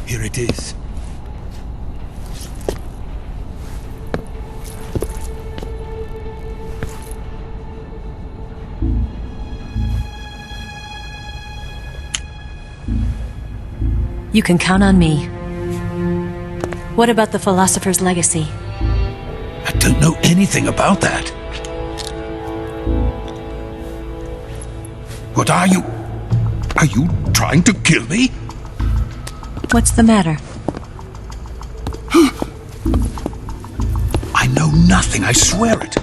Here it is. You can count on me. What about the Philosopher's Legacy? I don't know anything about that. What are you? Are you trying to kill me? What's the matter? I know nothing, I swear it.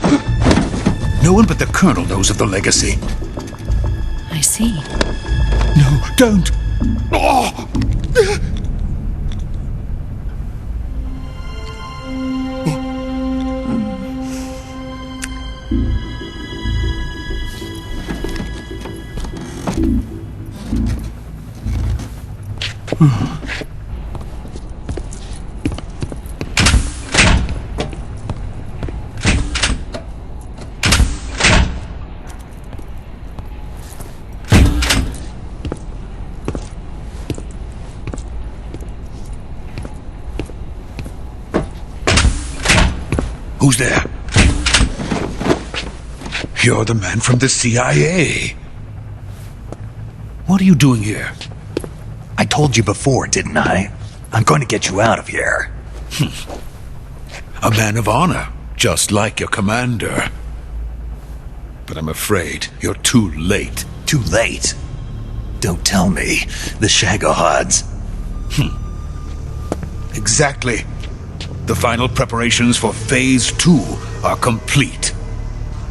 No one but the Colonel knows of the legacy. I see. No, don't! Oh! Who's there? You're the man from the CIA. What are you doing here? I told you before, didn't I? I'm going to get you out of here. A man of honor, just like your commander. But I'm afraid you're too late. Too late? Don't tell me. The Shagohods. Exactly. The final preparations for Phase 2 are complete.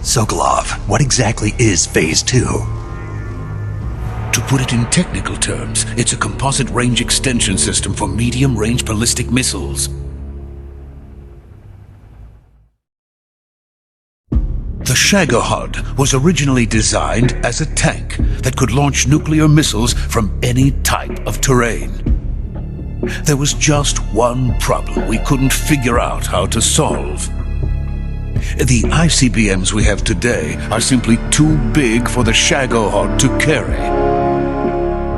Sokolov, what exactly is Phase 2? To put it in technical terms, it's a composite range extension system for medium-range ballistic missiles. The Shagohod was originally designed as a tank that could launch nuclear missiles from any type of terrain. There was just one problem we couldn't figure out how to solve. The ICBMs we have today are simply too big for the Shagohod to carry.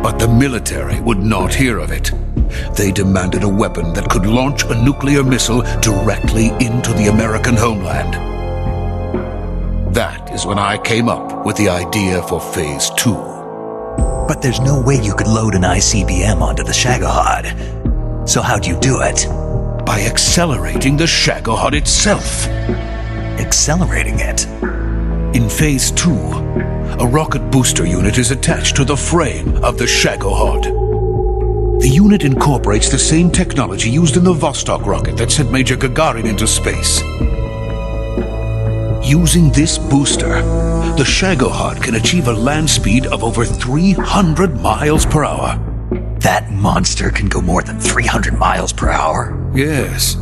But the military would not hear of it. They demanded a weapon that could launch a nuclear missile directly into the American homeland. That is when I came up with the idea for Phase 2. But there's no way you could load an ICBM onto the Shagohod. So how'd you do it? By accelerating the Shagohod itself. Accelerating it? In Phase 2, a rocket booster unit is attached to the frame of the Shagohod. The unit incorporates the same technology used in the Vostok rocket that sent Major Gagarin into space. Using this booster, the Shagohod can achieve a land speed of over 300 miles per hour. That monster can go more than 300 miles per hour? Yes.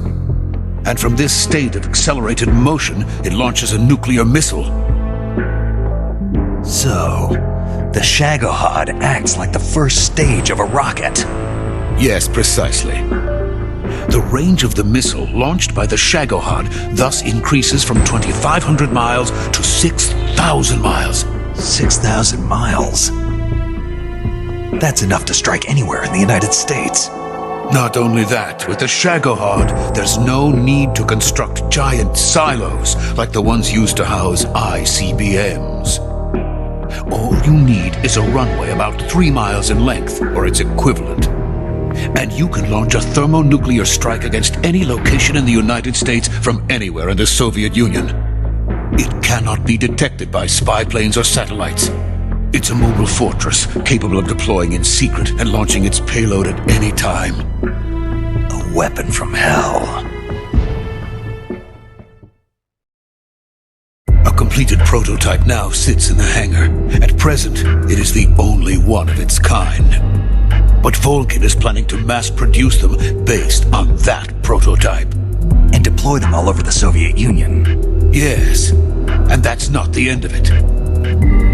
And from this state of accelerated motion, it launches a nuclear missile. So, the Shagohod acts like the first stage of a rocket. Yes, precisely. The range of the missile launched by the Shagohod thus increases from 2,500 miles to 6,000 miles. 6,000 miles? That's enough to strike anywhere in the United States. Not only that, with the Shagohod, there's no need to construct giant silos like the ones used to house ICBMs. All you need is a runway about 3 miles in length, or its equivalent. And you can launch a thermonuclear strike against any location in the United States from anywhere in the Soviet Union. It cannot be detected by spy planes or satellites. It's a mobile fortress, capable of deploying in secret and launching its payload at any time. A weapon from hell. A completed prototype now sits in the hangar. At present, it is the only one of its kind. But Volgin is planning to mass-produce them based on that prototype. And deploy them all over the Soviet Union. Yes, and that's not the end of it.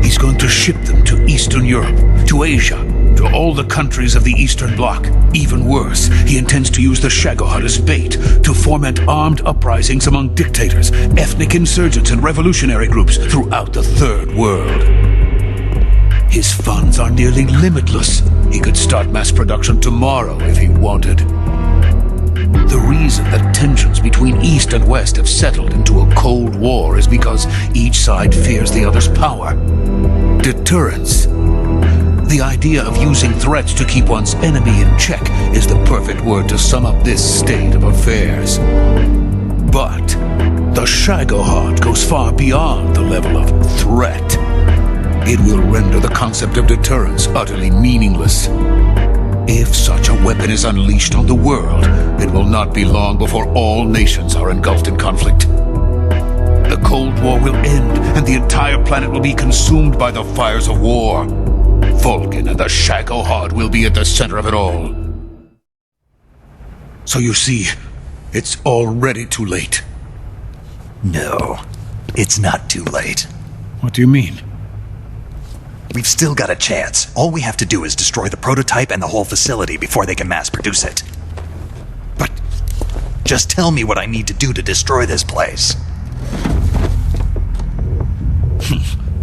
He's going to ship them to Eastern Europe, to Asia, to all the countries of the Eastern Bloc. Even worse, he intends to use the Shagohod as bait to foment armed uprisings among dictators, ethnic insurgents, and revolutionary groups throughout the Third World. His funds are nearly limitless. He could start mass production tomorrow if he wanted. The reason that tensions between East and West have settled into a Cold War is because each side fears the other's power. Deterrence. The idea of using threats to keep one's enemy in check is the perfect word to sum up this state of affairs. But the Shagohod goes far beyond the level of threat. It will render the concept of deterrence utterly meaningless. If such a weapon is unleashed on the world, it will not be long before all nations are engulfed in conflict. The Cold War will end, and the entire planet will be consumed by the fires of war. Vulcan and the Shagohod will be at the center of it all. So you see, it's already too late. No, it's not too late. What do you mean? We've still got a chance. All we have to do is destroy the prototype and the whole facility before they can mass produce it. But just tell me what I need to do to destroy this place.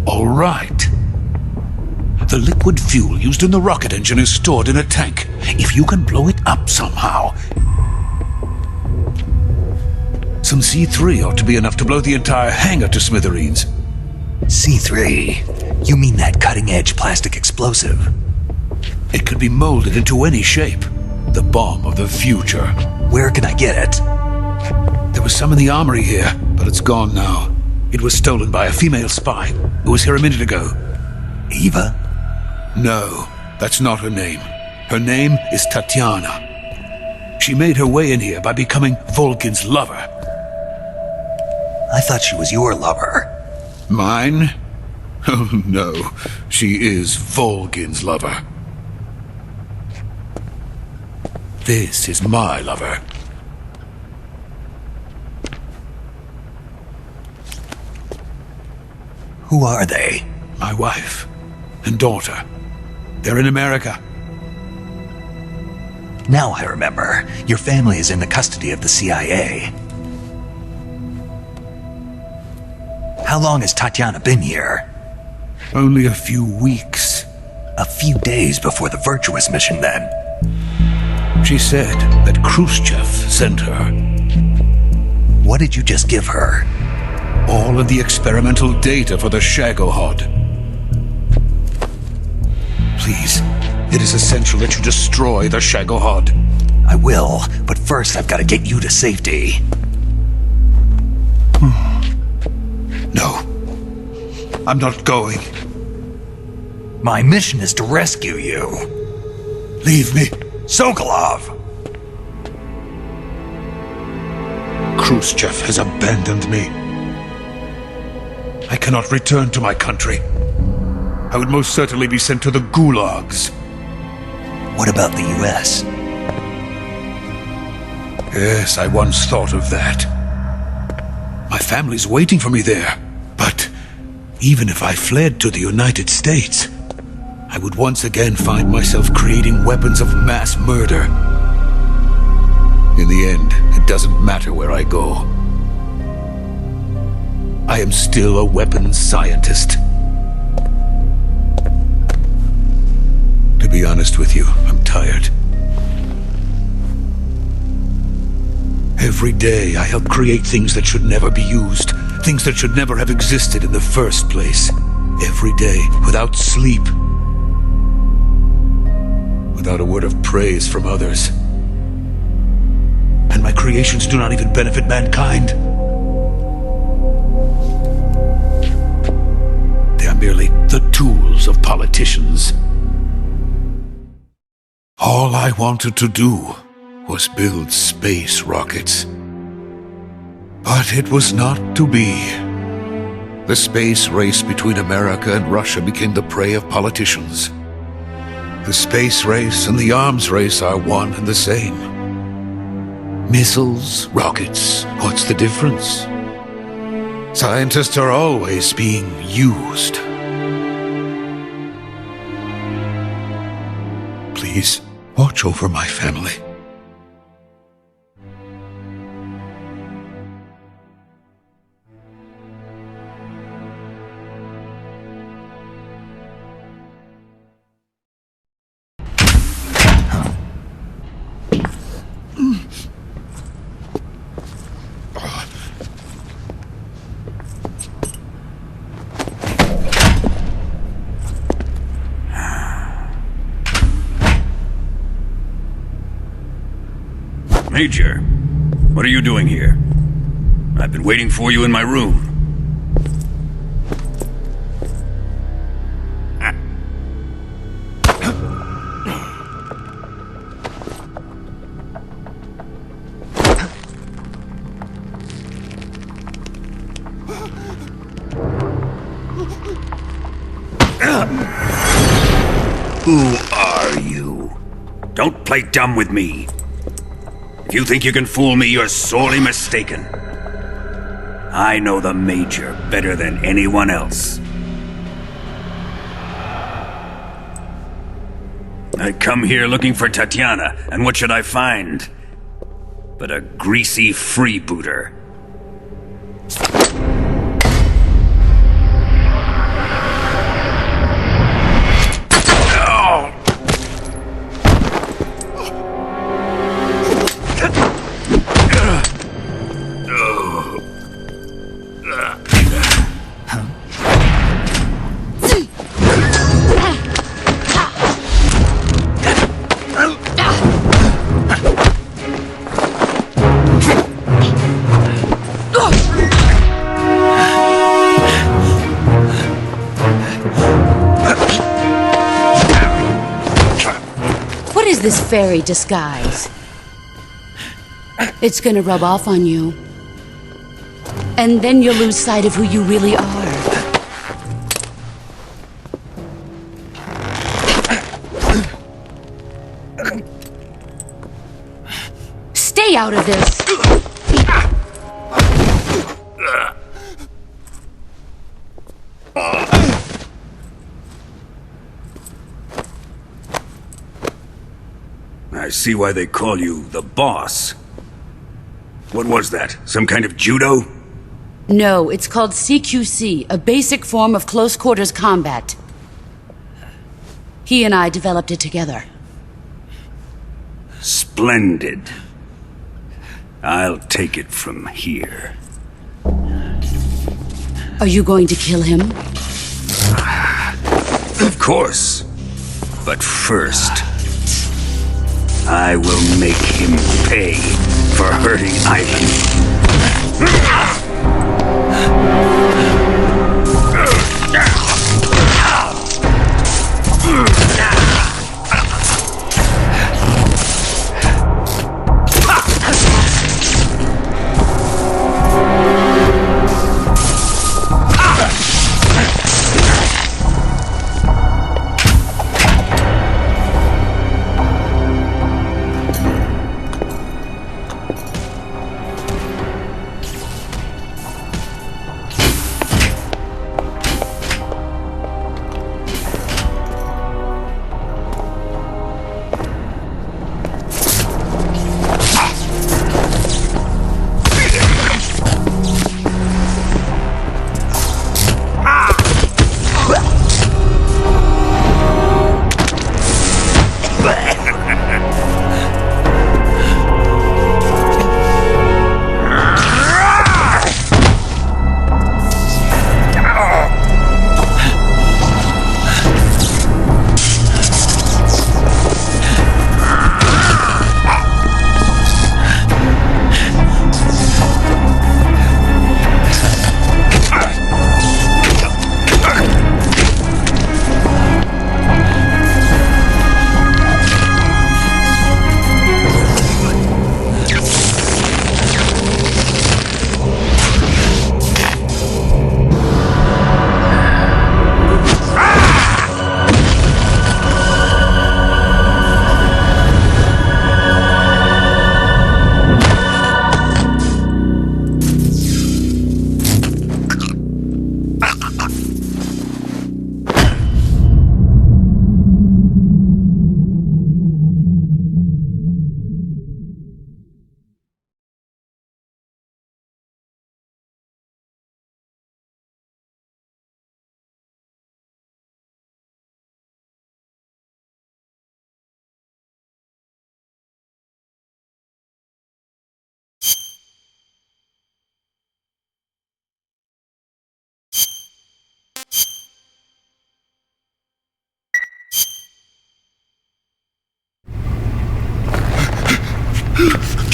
all right. The liquid fuel used in the rocket engine is stored in a tank. If you can blow it up somehow, some C3 ought to be enough to blow the entire hangar to smithereens. C3? You mean that cutting-edge plastic explosive? It could be molded into any shape. The bomb of the future. Where can I get it? There was some in the armory here, but it's gone now. It was stolen by a female spy who was here a minute ago. Eva? No, that's not her name. Her name is Tatiana. She made her way in here by becoming Vulcan's lover. I thought she was your lover. Mine? Oh no, she is Vulcan's lover. This is my lover. Who are they? My wife and daughter. They're in America. Now I remember. Your family is in the custody of the CIA. How long has Tatiana been here? Only a few weeks. A few days before the Virtuous mission, then. She said that Khrushchev sent her. What did you just give her? All of the experimental data for the Shagohod. Please, it is essential that you destroy the Shagohod. I will, but first I've got to get you to safety. No, I'm not going. My mission is to rescue you. Leave me. Sokolov! Khrushchev has abandoned me. I cannot return to my country. I would most certainly be sent to the gulags. What about the US? Yes, I once thought of that. My family's waiting for me there. But even if I fled to the United States, I would once again find myself creating weapons of mass murder. In the end, it doesn't matter where I go. I am still a weapons scientist. To be honest with you, I'm tired. Every day I help create things that should never be used, things that should never have existed in the first place. Every day, without sleep. Without a word of praise from others. And my creations do not even benefit mankind. They are merely the tools of politicians. All I wanted to do was build space rockets. But it was not to be. The space race between America and Russia became the prey of politicians. The space race and the arms race are one and the same. Missiles, rockets, what's the difference? Scientists are always being used. Please, watch over my family. Major, what are you doing here? I've been waiting for you in my room. Who are you? Don't play dumb with me. If you think you can fool me, you're sorely mistaken. I know the Major better than anyone else. I come here looking for Tatiana, and what should I find? But a greasy freebooter. What is this fairy disguise? It's gonna rub off on you. And then you'll lose sight of who you really are. Stay out of this! I see why they call you the boss. What was that? Some kind of judo? No, it's called CQC, a basic form of close quarters combat. He and I developed it together. Splendid. I'll take it from here. Are you going to kill him? Of course. But first, I will make him pay for hurting Ivan.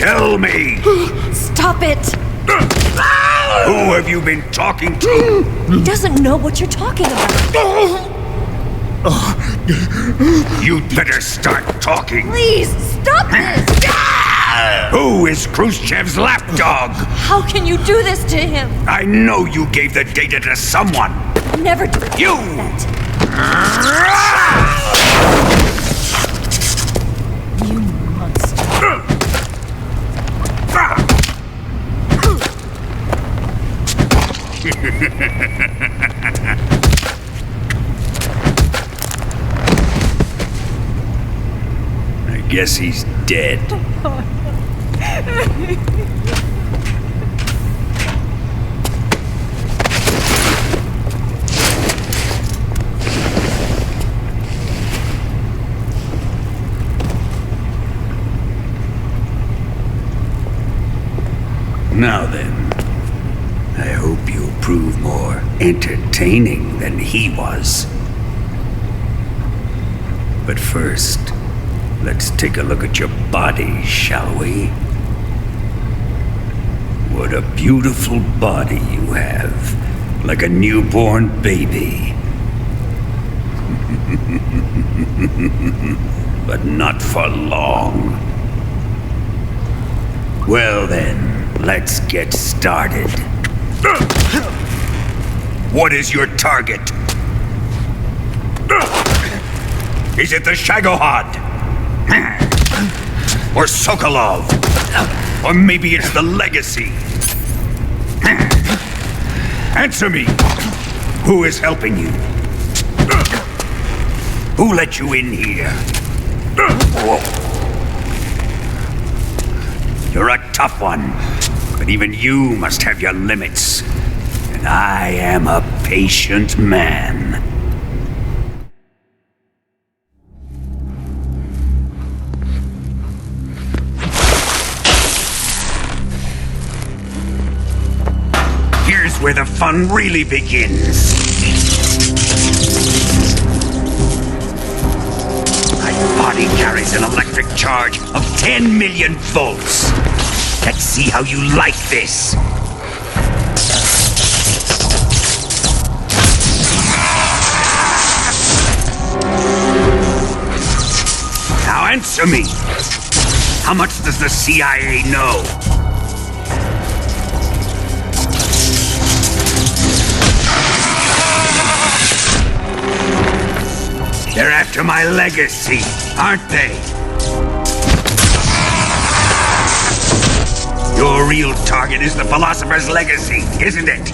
Tell me! Stop it! Who have you been talking to? He doesn't know what you're talking about. You'd better start talking. Please, stop this! Who is Khrushchev's lapdog? How can you do this to him? I know you gave the data to someone. Never did You! that. You monster. I guess he's dead. Now then, I hope you'll prove more entertaining than he was. But first, let's take a look at your body, shall we? What a beautiful body you have, like a newborn baby. But not for long. Well then, let's get started. What is your target? Is it the Shagohod? Or Sokolov? Or maybe it's the Legacy? Answer me! Who is helping you? Who let you in here? You're a tough one, but even you must have your limits. And I am a patient man. Here's where the fun really begins. My body carries an electric charge of 10 million volts. Let's see how you like this. Now answer me. How much does the CIA know? They're after my legacy, aren't they? Your real target is the Philosopher's Legacy, isn't it?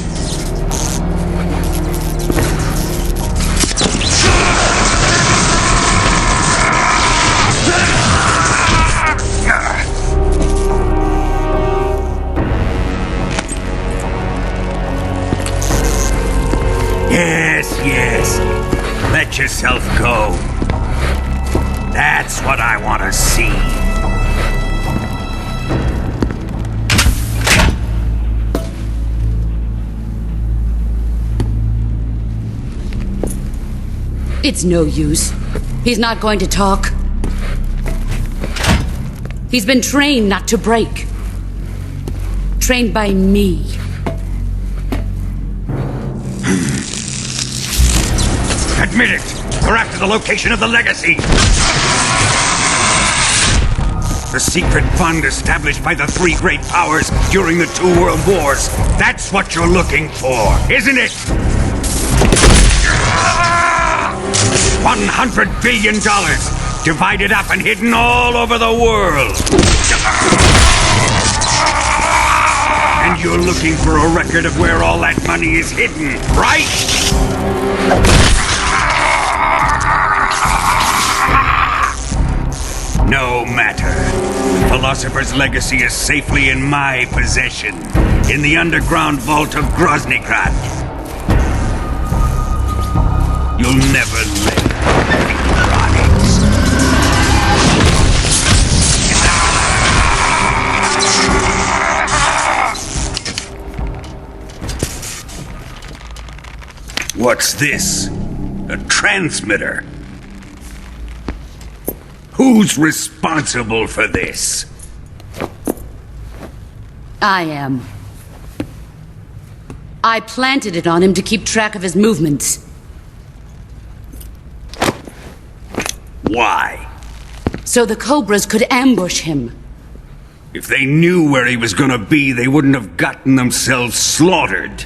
Yes. Let yourself go. That's what I want to see. It's no use. He's not going to talk. He's been trained not to break. Trained by me. Admit it! We're after the location of the Legacy! The secret fund established by the three great powers during the 2 world wars. That's what you're looking for, isn't it? $100 billion, divided up and hidden all over the world. And you're looking for a record of where all that money is hidden, right? No matter. The Philosopher's Legacy is safely in my possession, in the underground vault of Groznygrad. You'll never live to rot it. What's this? A transmitter? Who's responsible for this? I am. I planted it on him to keep track of his movements. Why? So the Cobras could ambush him. If they knew where he was gonna be, they wouldn't have gotten themselves slaughtered.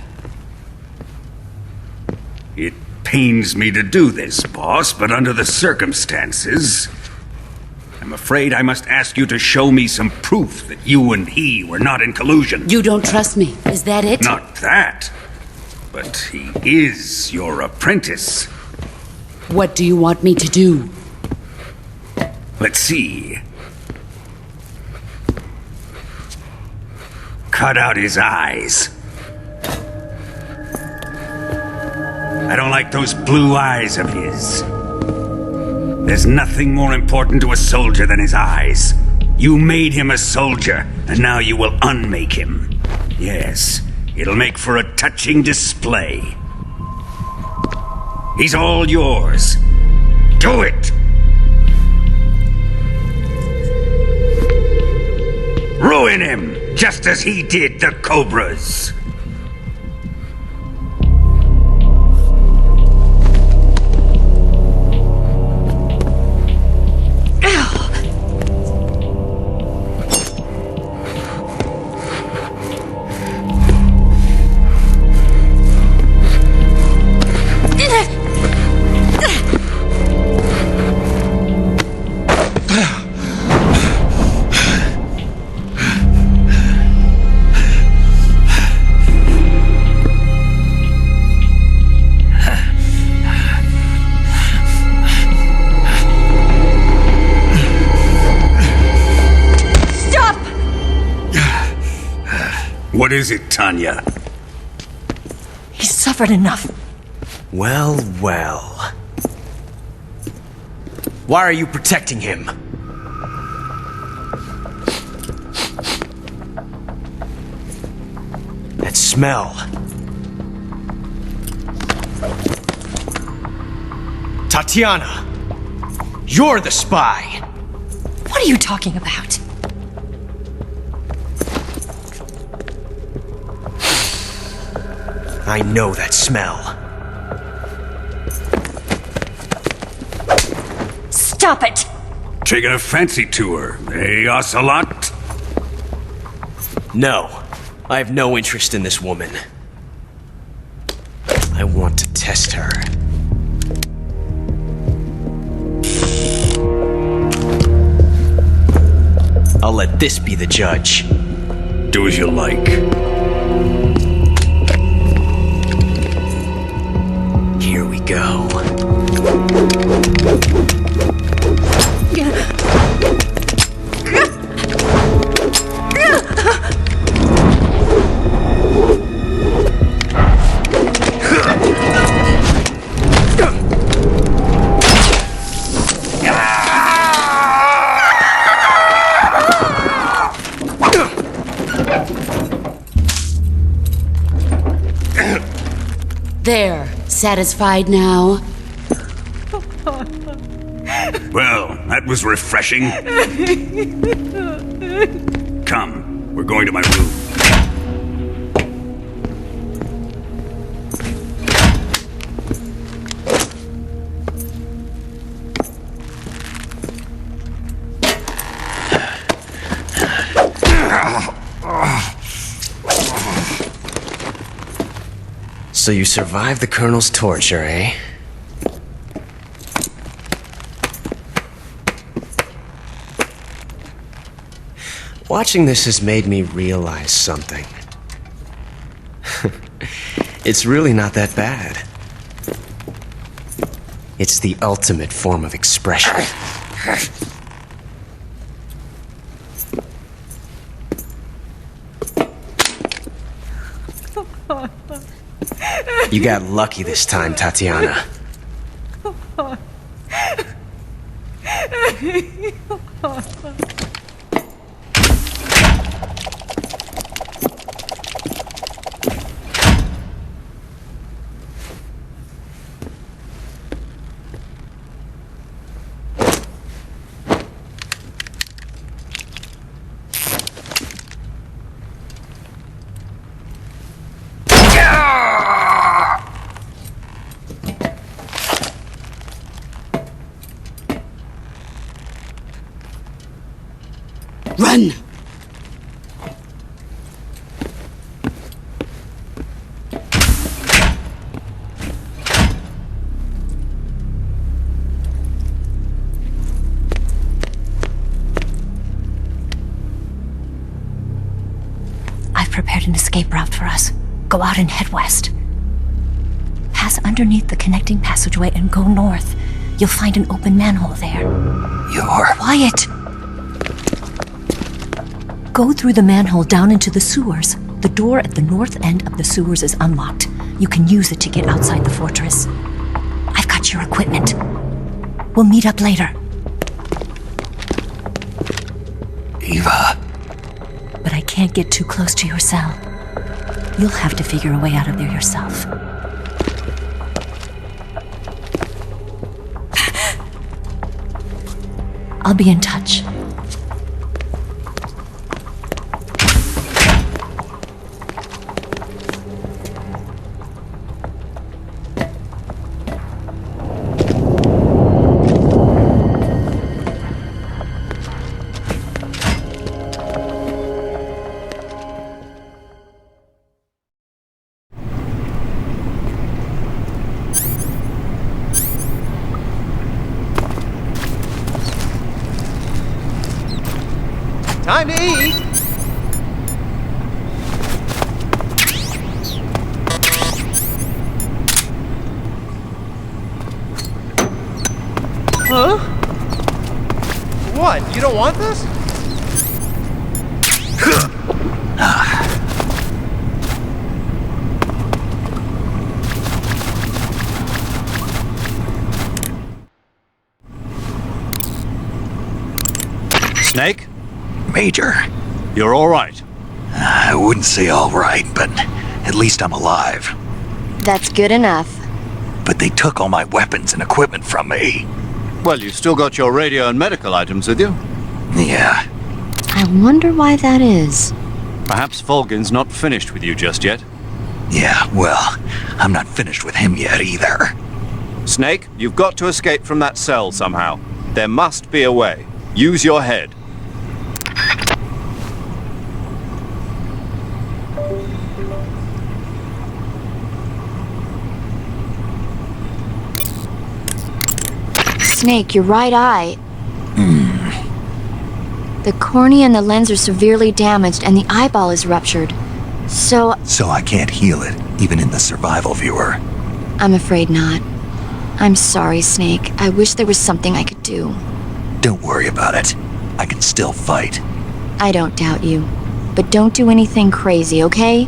It pains me to do this, boss, but under the circumstances, I'm afraid I must ask you to show me some proof that you and he were not in collusion. You don't trust me, is that it? Not that, but he is your apprentice. What do you want me to do? Let's see. Cut out his eyes. I don't like those blue eyes of his. There's nothing more important to a soldier than his eyes. You made him a soldier, and now you will unmake him. Yes, it'll make for a touching display. He's all yours. Do it! Ruin him, just as he did the Cobras. What is it, Tanya? He's suffered enough. Well, well. Why are you protecting him? That smell. Tatiana! You're the spy! What are you talking about? I know that smell. Stop it! Taking a fancy to her, eh, Ocelot? No, I have no interest in this woman. I want to test her. I'll let this be the judge. Do as you like. Here we go. There, satisfied now? Well, that was refreshing. Come, we're going to my room. So you survived the Colonel's torture, eh? Watching this has made me realize something. It's really not that bad. It's the ultimate form of expression. You got lucky this time, Tatiana. Run! I've prepared an escape route for us. Go out and head west. Pass underneath the connecting passageway and go north. You'll find an open manhole there. You're... Quiet! Go through the manhole down into the sewers. The door at the north end of the sewers is unlocked. You can use it to get outside the fortress. I've got your equipment. We'll meet up later. Eva. But I can't get too close to your cell. You'll have to figure a way out of there yourself. I'll be in touch. Time to eat! Huh? What? You don't want this? Snake? Major. You're all right. I wouldn't say all right, but at least I'm alive. That's good enough. But they took all my weapons and equipment from me. Well, you still got your radio and medical items with you. Yeah. I wonder why that is. Perhaps Volgin's not finished with you just yet. Yeah, well, I'm not finished with him yet either. Snake, you've got to escape from that cell somehow. There must be a way. Use your head. Snake, your right eye. The cornea and the lens are severely damaged and the eyeball is ruptured. So I can't heal it, even in the survival viewer. I'm afraid not. I'm sorry, Snake. I wish there was something I could do. Don't worry about it. I can still fight. I don't doubt you. But don't do anything crazy, okay?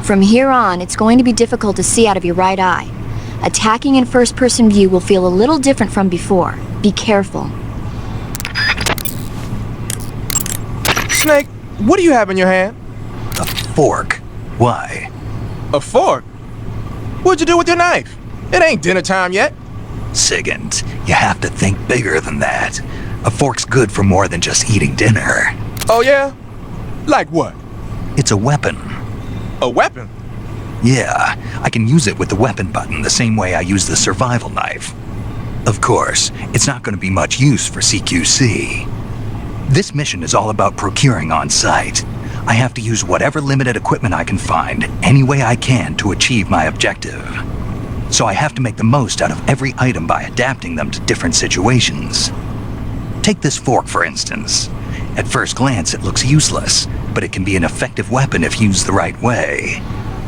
From here on, it's going to be difficult to see out of your right eye. Attacking in first-person view will feel a little different from before. Be careful. Snake, what do you have in your hand? A fork. Why? A fork? What'd you do with your knife? It ain't dinner time yet. Sigint, you have to think bigger than that. A fork's good for more than just eating dinner. Oh yeah? Like what? It's a weapon. A weapon? Yeah, I can use it with the weapon button the same way I use the survival knife. Of course, it's not going to be much use for CQC. This mission is all about procuring on site. I have to use whatever limited equipment I can find, any way I can to achieve my objective. So I have to make the most out of every item by adapting them to different situations. Take this fork, for instance. At first glance, it looks useless, but it can be an effective weapon if used the right way.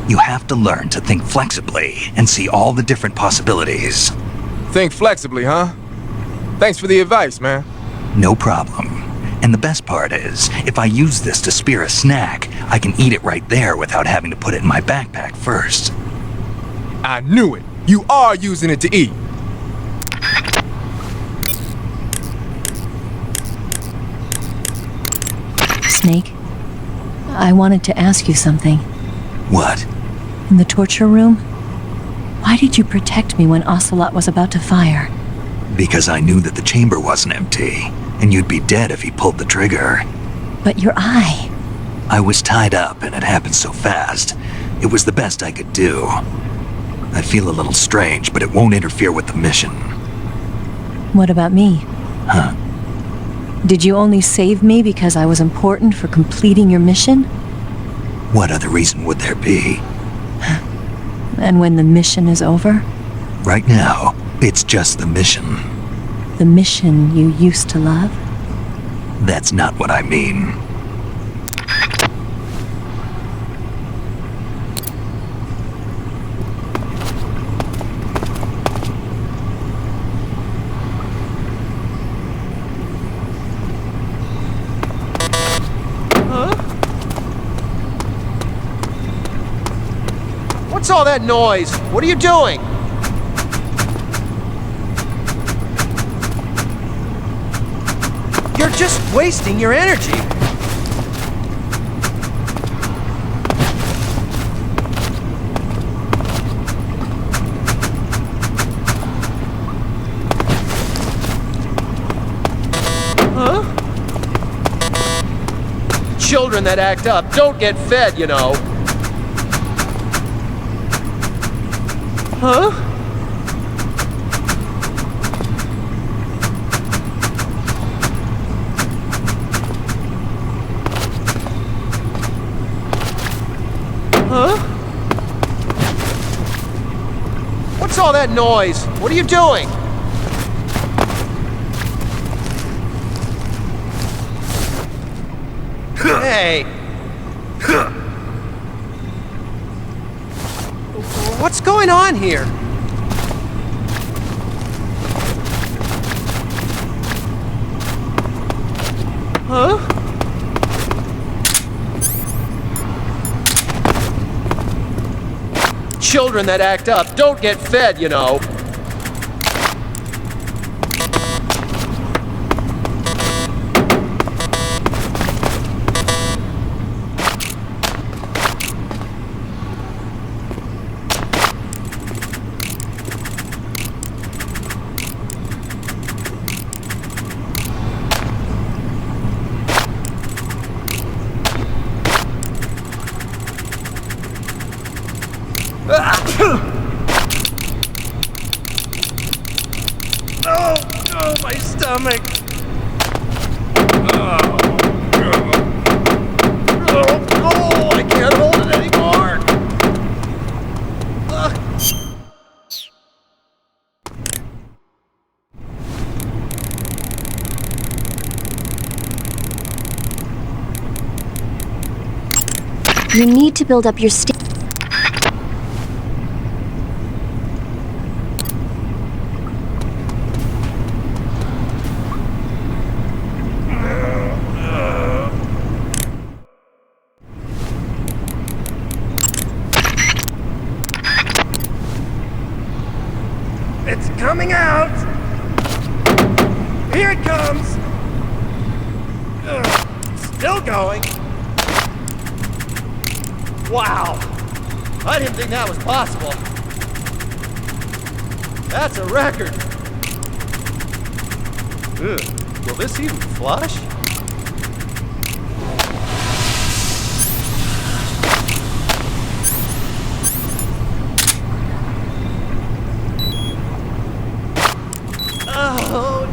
You have to learn to think flexibly and see all the different possibilities. Think flexibly, huh? Thanks for the advice, man. No problem. And the best part is, if I use this to spear a snack, I can eat it right there without having to put it in my backpack first. I knew it. You are using it to eat. Snake, I wanted to ask you something. What? In the torture room? Why did you protect me when Ocelot was about to fire? Because I knew that the chamber wasn't empty, and you'd be dead if he pulled the trigger. But your eye... I was tied up, and it happened so fast. It was the best I could do. I feel a little strange, but it won't interfere with the mission. What about me? Huh? Did you only save me because I was important for completing your mission? What other reason would there be? And when the mission is over? Right now, it's just the mission. The mission you used to love? That's not what I mean. What's all that noise? What are you doing? You're just wasting your energy. Huh? Children that act up don't get fed, you know. Huh? Huh? What's all that noise? What are you doing? Hey! What's going on here? Huh? Children that act up don't get fed, you know. Oh, my stomach. Oh, I can't hold it anymore. You need to build up your state. It's coming out! Here it comes! Still going! Wow! I didn't think that was possible. That's a record! Ugh. Will this even flush? Oh,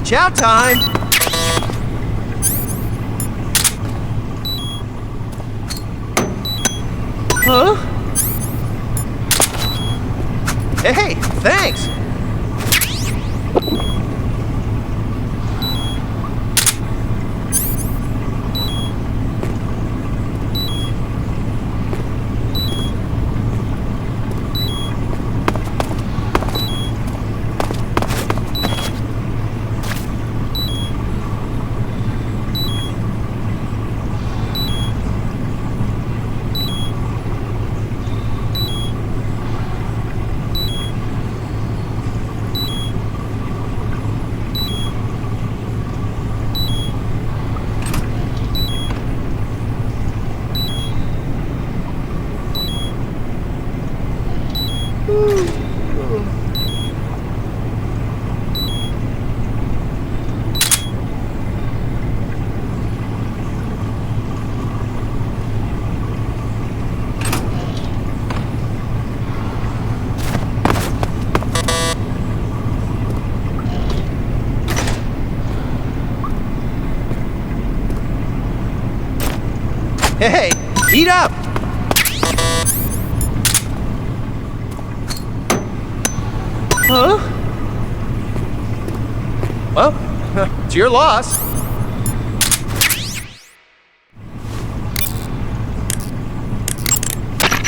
chow time! Huh? Hey, thanks! Hey, eat up! Huh? Well, it's your loss.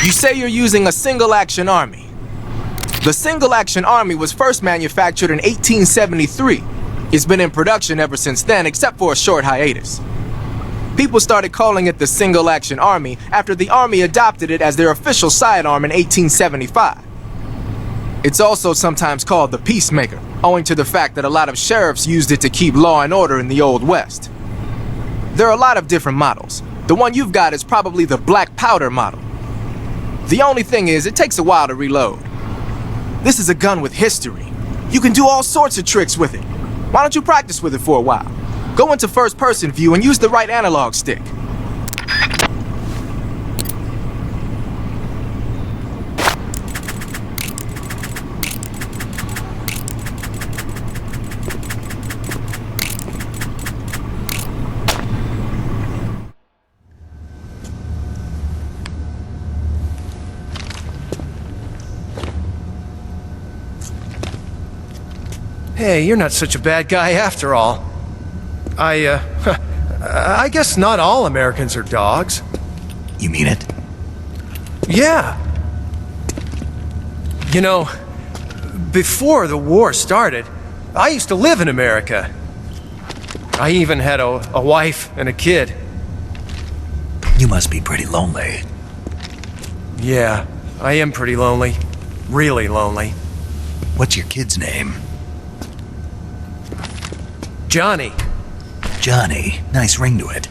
You say you're using a single-action army. The single-action army was first manufactured in 1873. It's been in production ever since then, except for a short hiatus. People started calling it the single-action army after the army adopted it as their official sidearm in 1875. It's also sometimes called the Peacemaker, owing to the fact that a lot of sheriffs used it to keep law and order in the Old West. There are a lot of different models. The one you've got is probably the black powder model. The only thing is, it takes a while to reload. This is a gun with history. You can do all sorts of tricks with it. Why don't you practice with it for a while? Go into first-person view and use the right analog stick. Hey, you're not such a bad guy after all. I guess not all Americans are dogs. You mean it? Yeah. You know, before the war started, I used to live in America. I even had a wife and a kid. You must be pretty lonely. Yeah, I am pretty lonely. Really lonely. What's your kid's name? Johnny. Johnny. Nice ring to it.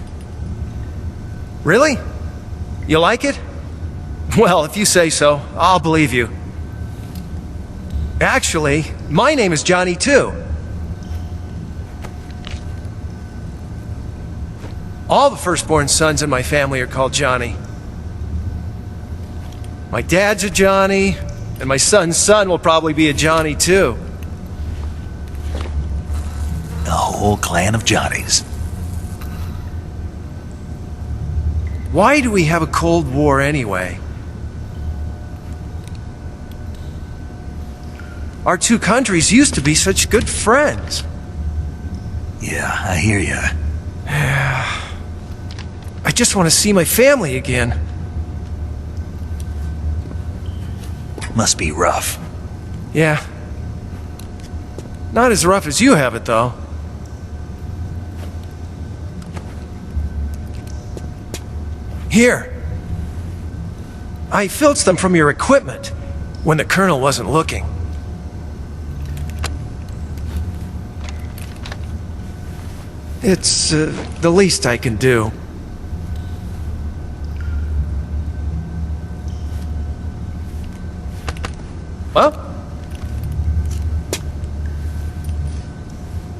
Really? You like it? Well, if you say so, I'll believe you. Actually, my name is Johnny too. All the firstborn sons in my family are called Johnny. My dad's a Johnny, and my son's son will probably be a Johnny too. A whole clan of Johnnies. Why do we have a Cold War anyway? Our two countries used to be such good friends. Yeah, I hear ya. I just want to see my family again. Must be rough. Yeah. Not as rough as you have it, though. Here. I filched them from your equipment when the Colonel wasn't looking. It's the least I can do. Well?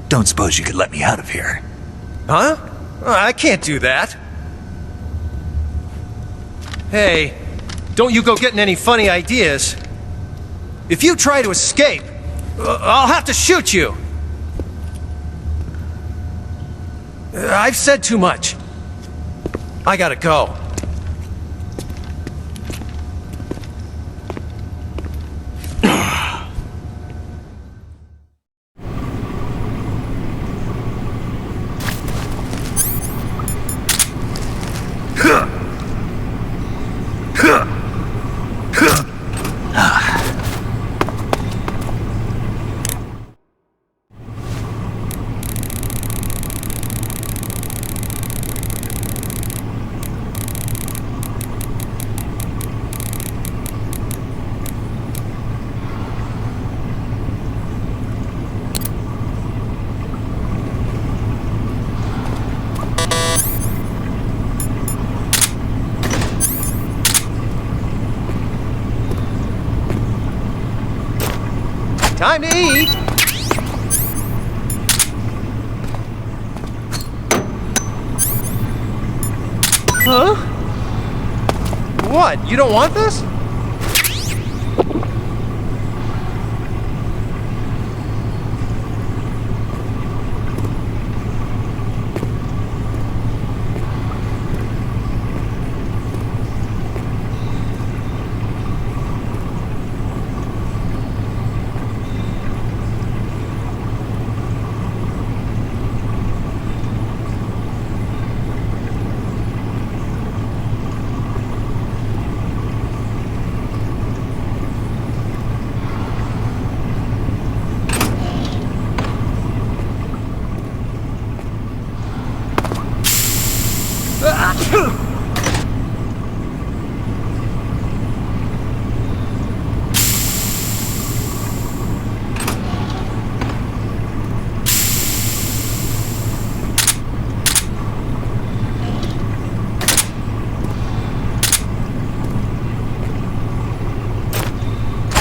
Don't suppose you could let me out of here? Huh? I can't do that. Hey, don't you go getting any funny ideas. If you try to escape, I'll have to shoot you. I've said too much. I gotta go. Time to eat! Huh? What? You don't want this?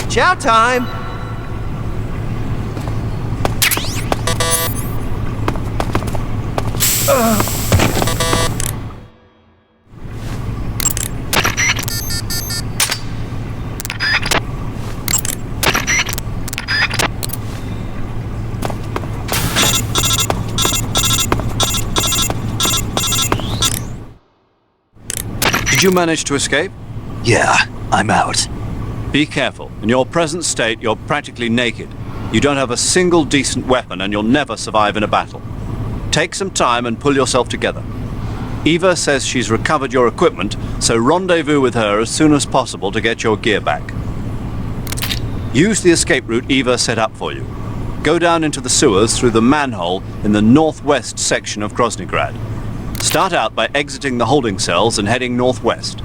Chow time! Did you manage to escape? Yeah, I'm out. Be careful. In your present state, you're practically naked. You don't have a single decent weapon, and you'll never survive in a battle. Take some time and pull yourself together. Eva says she's recovered your equipment, so rendezvous with her as soon as possible to get your gear back. Use the escape route Eva set up for you. Go down into the sewers through the manhole in the northwest section of Groznygrad. Start out by exiting the holding cells and heading northwest.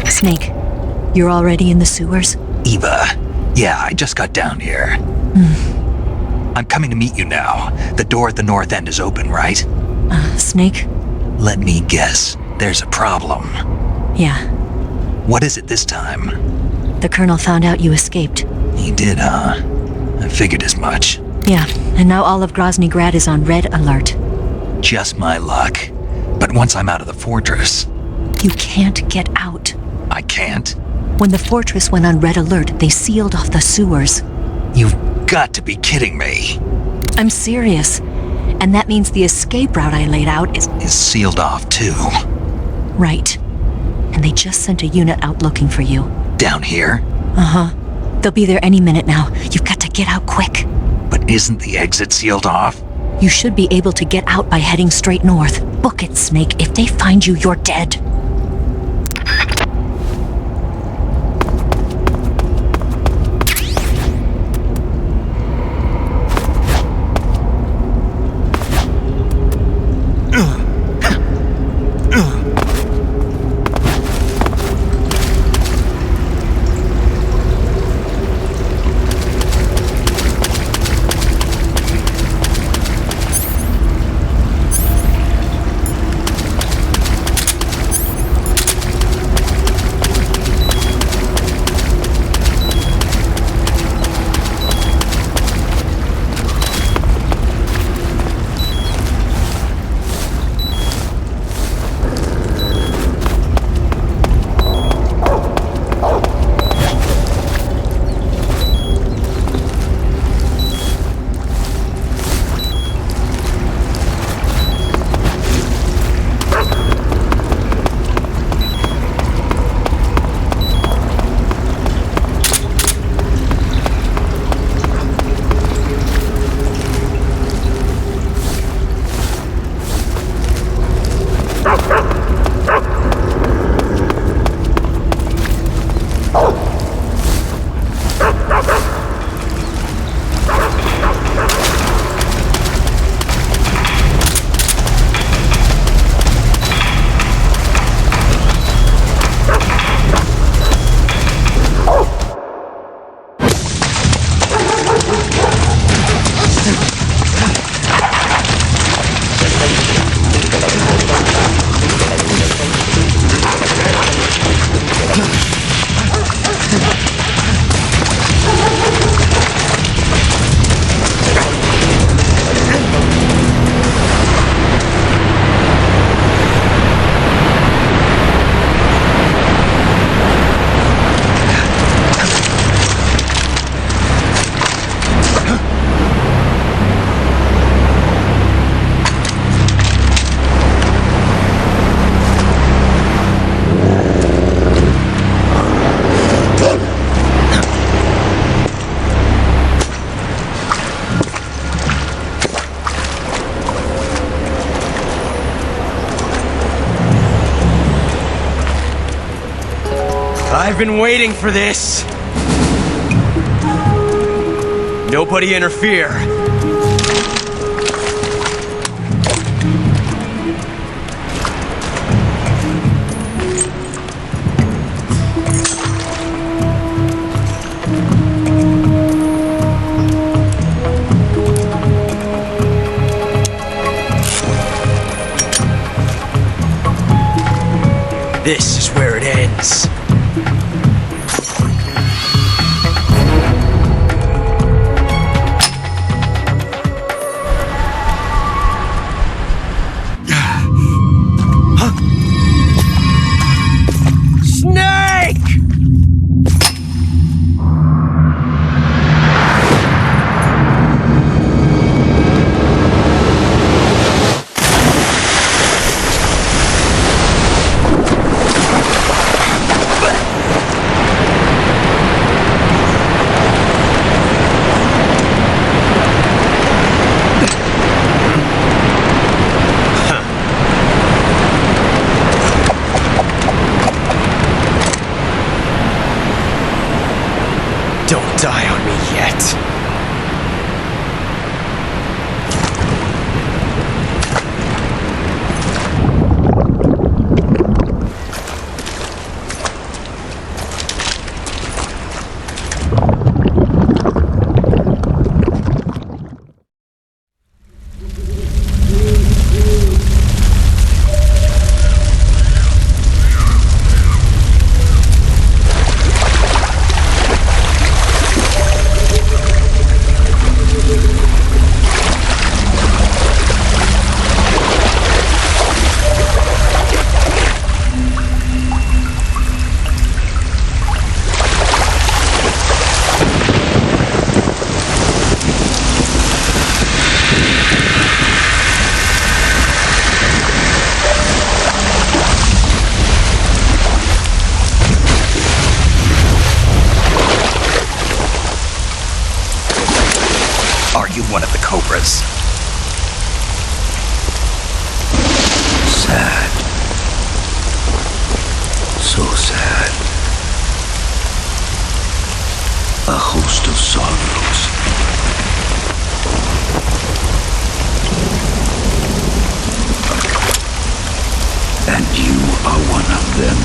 Snake, you're already in the sewers? Eva, yeah, I just got down here. I'm coming to meet you now. The door at the north end is open, right? Snake? Let me guess. There's a problem. Yeah. What is it this time? The Colonel found out you escaped. He did, huh? I figured as much. Yeah, and now all of Groznygrad is on red alert. Just my luck. But once I'm out of the fortress... You can't get out. I can't? When the fortress went on red alert, they sealed off the sewers. You've got to be kidding me. I'm serious. And that means the escape route I laid out is sealed off, too. Right. And they just sent a unit out looking for you. Down here? Uh-huh. They'll be there any minute now. You've got to get out quick. But isn't the exit sealed off? You should be able to get out by heading straight north. Book it, Snake. If they find you, you're dead. I've been waiting for this. Nobody interfere. This is where it ends. Don't die on me yet. Are you one of the Cobras? Sad. So sad. A host of sorrows. And you are one of them.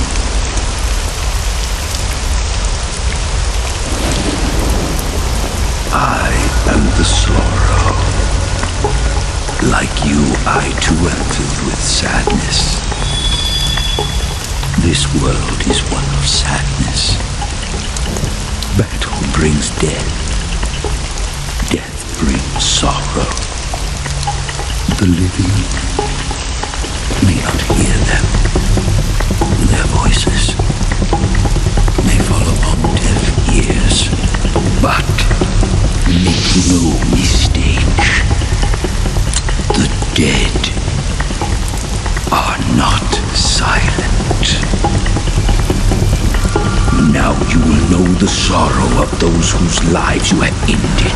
I am the sorrow. Like you, I too am filled with sadness. This world is one of sadness. Battle brings death. Death brings sorrow. The living may not hear them. Their voices may fall upon deaf ears. But make no mistake, the dead are not silent. Now you will know the sorrow of those whose lives you have ended.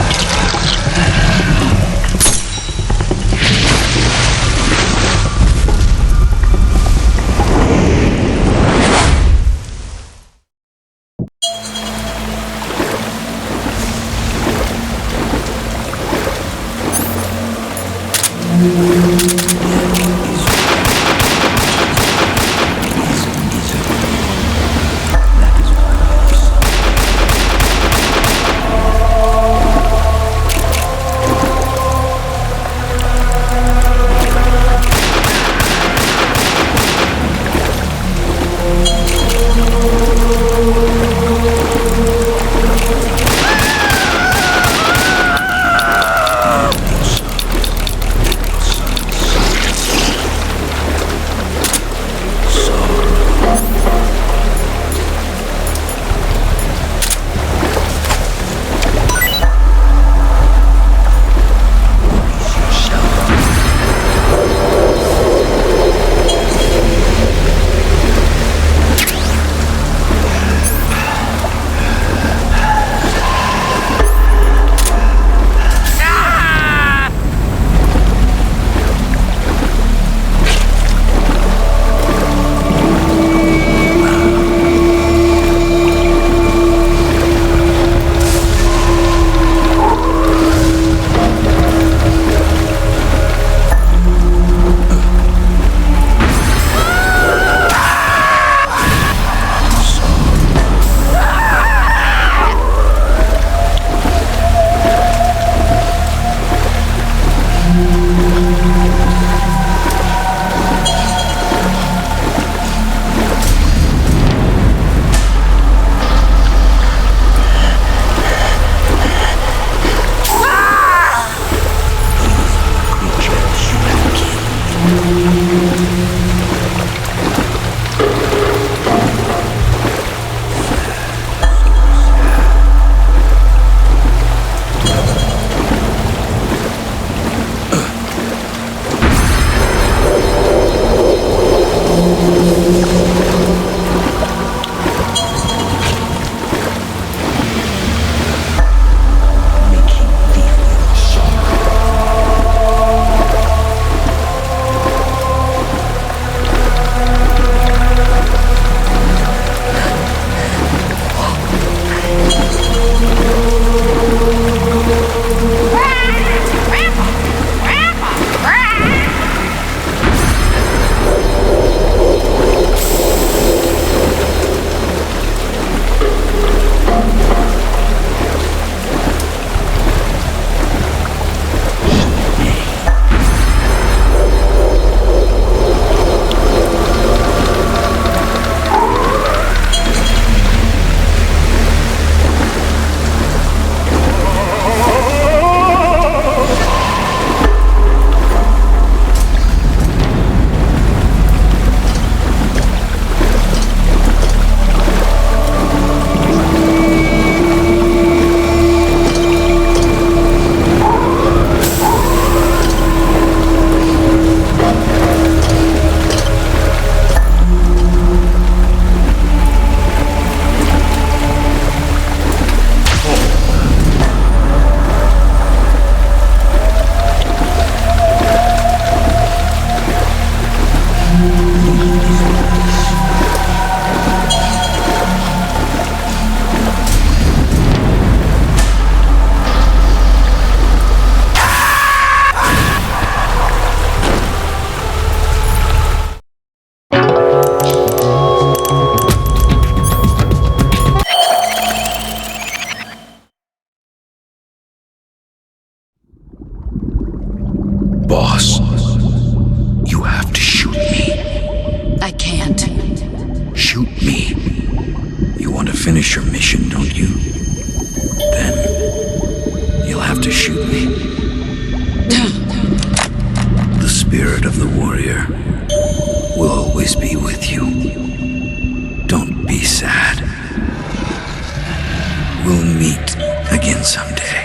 can't. Shoot me. You want to finish your mission, don't you? Then you'll have to shoot me. The spirit of the warrior will always be with you. Don't be sad. We'll meet again someday.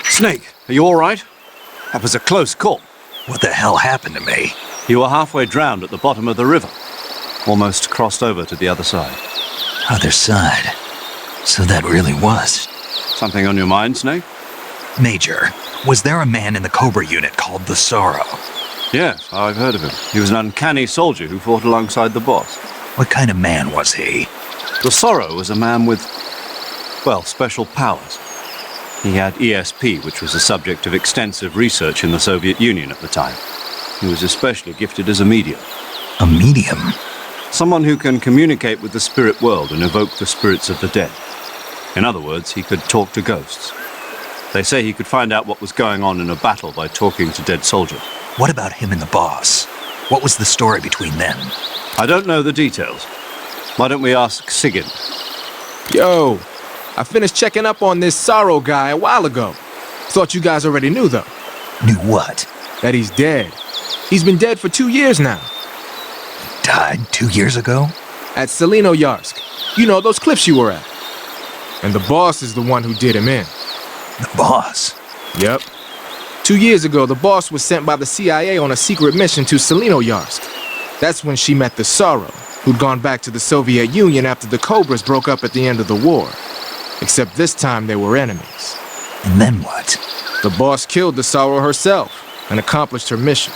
Snake, are you all right? That was a close call. What the hell happened to me? You were halfway drowned at the bottom of the river. Almost crossed over to the other side. Other side. So that really was. Something on your mind, Snake? Major, was there a man in the Cobra unit called the Sorrow? Yes, I've heard of him. He was an uncanny soldier who fought alongside the boss. What kind of man was he? The Sorrow was a man with, well, special powers. He had ESP, which was the subject of extensive research in the Soviet Union at the time. He was especially gifted as a medium. A medium? Someone who can communicate with the spirit world and evoke the spirits of the dead. In other words, he could talk to ghosts. They say he could find out what was going on in a battle by talking to dead soldiers. What about him and the boss? What was the story between them? I don't know the details. Why don't we ask Sigyn? Yo, I finished checking up on this Sorrow guy a while ago. Thought you guys already knew, though. Knew what? That he's dead. He's been dead for 2 years now. Died 2 years ago? At Selino-Yarsk. You know, those cliffs you were at. And the boss is the one who did him in. The boss? Yep. 2 years ago, the boss was sent by the CIA on a secret mission to Selino-Yarsk. That's when she met the Sorrow, who'd gone back to the Soviet Union after the Cobras broke up at the end of the war. Except this time they were enemies. And then what? The boss killed the Sorrow herself and accomplished her mission.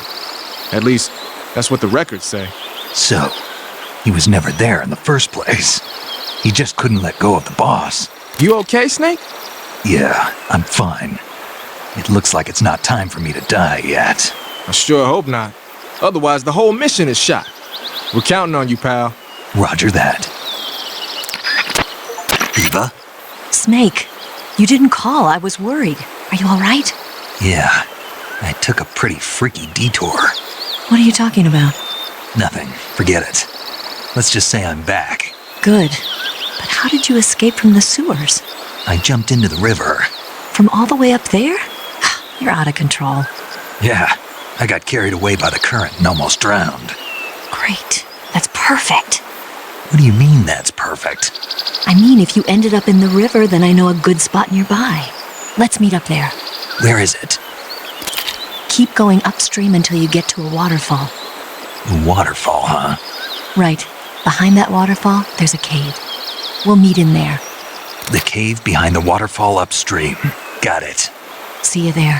At least, that's what the records say. So, he was never there in the first place. He just couldn't let go of the boss. You okay, Snake? Yeah, I'm fine. It looks like it's not time for me to die yet. I sure hope not. Otherwise, the whole mission is shot. We're counting on you, pal. Roger that. Eva? Snake, you didn't call. I was worried. Are you all right? Yeah, I took a pretty freaky detour. What are you talking about? Nothing. Forget it. Let's just say I'm back. Good. But how did you escape from the sewers? I jumped into the river. From all the way up there? You're out of control. Yeah, I got carried away by the current and almost drowned. Great. That's perfect. What do you mean that's perfect? I mean, if you ended up in the river, then I know a good spot nearby. Let's meet up there. Where is it? Keep going upstream until you get to a waterfall. A waterfall, huh? Right. Behind that waterfall, there's a cave. We'll meet in there. The cave behind the waterfall upstream. Got it. See you there.